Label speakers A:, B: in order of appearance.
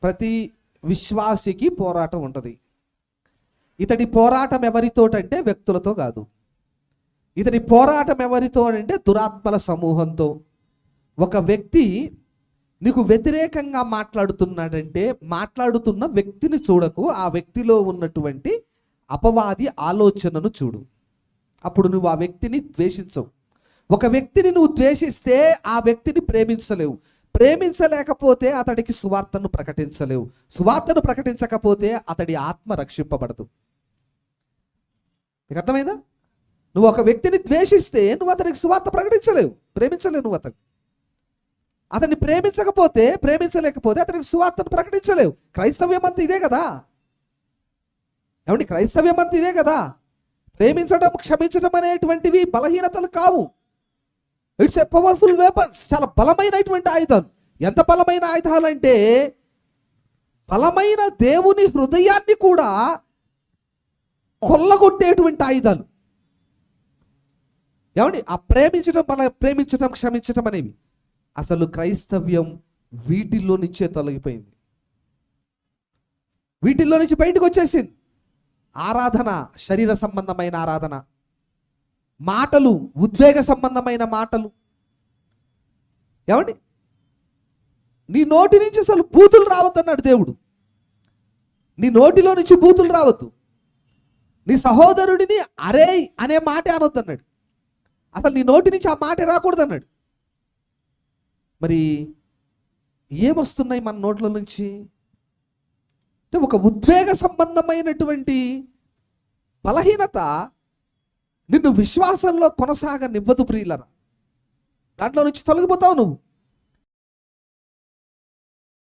A: ప్రతి విశ్వాసికి పోరాటం ఉంటుంది. ఇతడి పోరాటం ఎవరితోటంటే వ్యక్తులతో కాదు. ఇతడి పోరాటం ఎవరితో అంటే దురాత్మల సమూహంతో. ఒక వ్యక్తి నీకు వ్యతిరేకంగా మాట్లాడుతున్నాడంటే మాట్లాడుతున్న వ్యక్తిని చూడకు, ఆ వ్యక్తిలో ఉన్నటువంటి అపవాది ఆలోచనను చూడు. అప్పుడు నువ్వు ఆ వ్యక్తిని ద్వేషించవు. ఒక వ్యక్తిని నువ్వు ద్వేషిస్తే ఆ వ్యక్తిని ప్రేమించలేవు. ప్రేమించలేకపోతే అతడికి సువార్తను ప్రకటించలేవు. సువార్తను ప్రకటించకపోతే అతడి ఆత్మ రక్షింపబడదు. నీకు అర్థమైందా? నువ్వు ఒక వ్యక్తిని ద్వేషిస్తే నువ్వు అతనికి సువార్త ప్రకటించలేవు, ప్రేమించలేవు. నువ్వు అతన్ని ప్రేమించలేకపోతే అతనికి సువార్తను ప్రకటించలేవు. క్రైస్తవ్యం అంతా ఇదే కదా. ఏమండి, క్రైస్తవ్యం అంతా ఇదే కదా. ప్రేమించడం, క్షమించడం అనేటువంటివి బలహీనతలు కావు. It's a powerful weapons. చాలా బలమైనటువంటి ఆయుధాలు. ఎంత బలమైన ఆయుధాలు అంటే బలమైన దేవుని హృదయాన్ని కూడా కొల్లగొట్టేటువంటి ఆయుధాలు. ఏమండి, ఆ ప్రేమించడం, క్షమించడం అనేవి అసలు క్రైస్తవ్యం వీటిల్లో నుంచే తొలగిపోయింది. వీటిల్లో నుంచి బయటకు వచ్చేసింది. ఆరాధన శరీర సంబంధమైన ఆరాధన, మాటలు ఉద్వేగ సంబంధమైన మాటలు. ఏమండి, నీ నోటి నుంచి అసలు బూతులు రావద్దన్నాడు దేవుడు. నీ నోటిలో నుంచి బూతులు రావద్దు. నీ సహోదరుడిని అరే అనే మాట అనొద్దన్నాడు. అసలు నీ నోటి నుంచి ఆ మాట రాకూడదన్నాడు. మరి ఏమొస్తున్నాయి మన నోట్ల నుంచి అంటే ఒక ఉద్వేగ సంబంధమైనటువంటి బలహీనత నిన్ను విశ్వాసంలో కొనసాగనివ్వదు ప్రియులరా. దాంట్లో నుంచి తొలగిపోతావు నువ్వు.